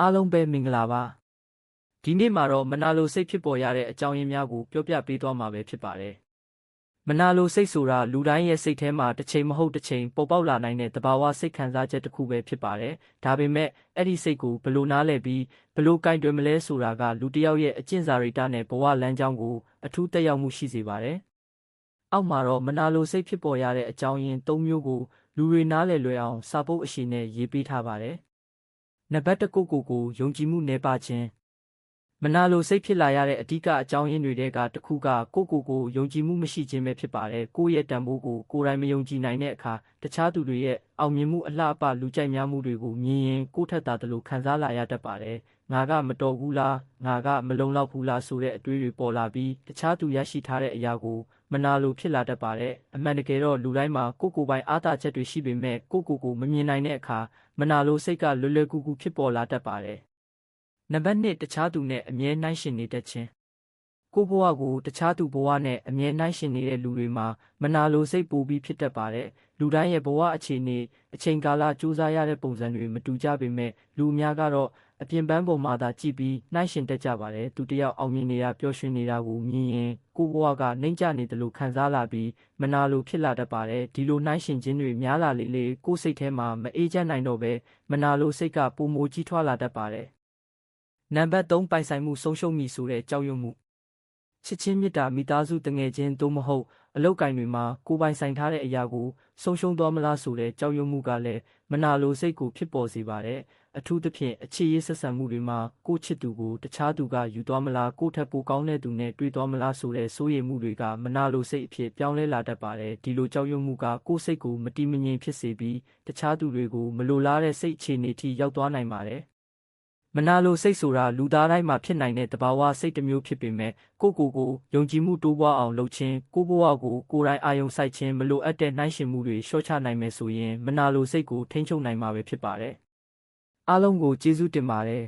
အားလုံးပဲမင်္ဂလာပါဒီနေ့မှာတော့မနာလိုစိတ်ဖြစ်ပေါ်ရတဲ့အကြောင်းရင်းများကိုပြောပြပေးသွားမှာပဲဖြစ်ပါတယ်မနာလိုစိတ်ဆိုတာလူတိုင်းရဲ့စိတ်ထဲမှာတစ်ချိန်မဟုတ်တစ်ချိန်ပေါ်ပေါက်လာနိုင်တဲ့သဘာဝစိတ်ခံစားချက်တစ်ခုပဲဖြစ်ပါတယ်ဒါပေမဲ့အဲ့ဒီစိတ်ကိုဘယ်လိုနားလည်ပြီးဘယ်လိုကင်တွယ်မလဲဆိုတာကလူတစ်ယောက်ရဲ့အကျင့်စာရိတ္တနဲ့ဘဝလမ်းကြောင်းကိုအထူးသက်ရောက်မှုရှိစေပါတယ်အောက်မှာတော့မနာလိုစိတ်ဖြစ်ပေါ်ရတဲ့အကြောင်းရင်း၃မျိုးကိုလူတွေနားလည်လွယ်အောင်စာပုဒ်အရှင်နဲ့ရေးပေးထားပါတယ်နံပါတ်1ကိုယုံကြည်မှုနည်းပါးခြင်းမနာလိုစိတ်ဖြစ်လာရတဲ့အဓိကအကြောင်းရင်းတွေကတစ်ခုကကိုယုံကြည်မှုမရှိခြင်းပဲဖြစ်ပါတယ်ကိုယ့်ရဲ့တန်ဖိုးကိုကိုယ်တိုင်မယုံကြည်နိုင်တဲ့အခါတခြားသူတွေရဲ့အောင်မြင်မှုအလှအပလူကြိုက်များမှုတွေကိုမြင်ရင်ကိုယ့်ထက်သာသလိုခံစားလာရတတ်ပါတယ်ငါကမတော်ဘူးလားငါကမလုံလောက်ဘူးလားဆိုတဲ့အတွေးတွေပေါ်လာပြီးတခြားသူရရှိထားတဲ့အရာကိုမနာလိုဖြစ်လာတတ်ပါတယ်အမှန်တကယ်တော့လူတိုင်းမှာကိုယ်ပိုင်အားသာချက်တွေရှိပေမဲ့ကိုမမြင်နိုင်တဲ့အခါမနာလိုစိတ်ကလွယ်ကူဖြစ်ပေါ်လာတတ်ပါတယ်နံပါတ်2တခြားသူနဲ့အမြဲနှိုင်းယှဉ်နေတတ်ခြင်းကိုယ့်ဘဝကိုတခြားသူဘဝနဲ့အမြဲနှိုင်းယှဉ်နေတဲ့လူတွေမှာမနာလိုစိတ်ပိုပြီးဖြစ်တတ်ပါတယ်လူတိုင်းရဲ့ဘဝအခြေအနေအချိန်ကာလစူးစမ်းရတဲ့ပုံစံတွေမတူကြပေမဲ့လူအများကတော့အပြင်ပန်းပေါ်မှာသာကြည့်ပြီးနှိုင်းယှဉ်တတ်ကြပါတယ်သူတယောက်အောင်မြင်နေတာပျော်ရွှင်နေတာကိုမြင်ရင်ကိုယ့်ဘဝကနှိမ့်ကျနေတယ်လို့ခံစားလာပြီးမနာလိုဖြစ်လာတတ်ပါတယ်ဒီလိုနှိုင်းယှဉ်ခြင်းတွေများလာလေကိုယ့်စိတ်ထဲမှာမအေးချမ်းနိုင်တော့ပဲမနာလိုစိတ်ကပိုမိုကြီးထွားလာတတ်ပါတယ်နံပါတ်3ပိုင်ဆိုင်မှုဆုံးရှုံးမိဆိုတဲ့ကြောက်ရွံ့မှုချစ်ချင်းမေတ္တာမိသားစုတငယ်ချင်းသို့မဟုတ်အလုပ်ကိုင်တွေမှာကိုယ်ပိုင်ဆိုင်ထားတဲ့အရာကိုဆုံးရှုံးသွားမလားဆိုတဲ့ကြောက်ရွံ့မှုကလည်းမနာလိုစိတ်ကိုဖြစ်ပေါ်စေပါတယ်အထူးသဖြင့်အခြေရေးဆက်ဆံမှုတွေမှာကိုယ့်ချစ်သူကိုတခြားသူကယူသွားမလားကိုယ့်ထက်ပိုကောင်းတဲ့သူနဲ့တွေ့သွားမလားဆိုတဲ့စိုးရိမ်မှုတွေကမနာလိုစိတ်အဖြစ်ပြောင်းလဲလာတတ်ပါတယ်ဒီလိုကြောက်ရွံ့မှုကကိုယ့်စိတ်ကိုမတည်မငြိမ်ဖြစ်စေပြီးတခြားသူတွေကိုမလိုလားတဲ့စိတ်အခြေအနေထိရောက်သွားနိုင်ပါတယ်မနာလိုစိတ်ဆိုတာလူသားတိုင်းမှာဖြစ်နိုင်တဲ့သဘာဝစိတ်တစ်မျိုးဖြစ်ပေမဲ့ကိုယုံကြည်မှုတိုးပွားအောင်လုပ်ခြင်းကိုယ့်ဘဝကိုကိုယ်တိုင်အာရုံစိုက်ခြင်းမလိုအပ်တဲ့နှိုင်းယှဉ်မှုတွေလျှော့ချနိုင်မယ်ဆိုရင်မနာလိုစိတ်ကိုထိန်းချုပ်နိုင်မှာပဲဖြစ်ပါတယ်အားလုံးကိုကျေးဇူးတင်ပါတယ်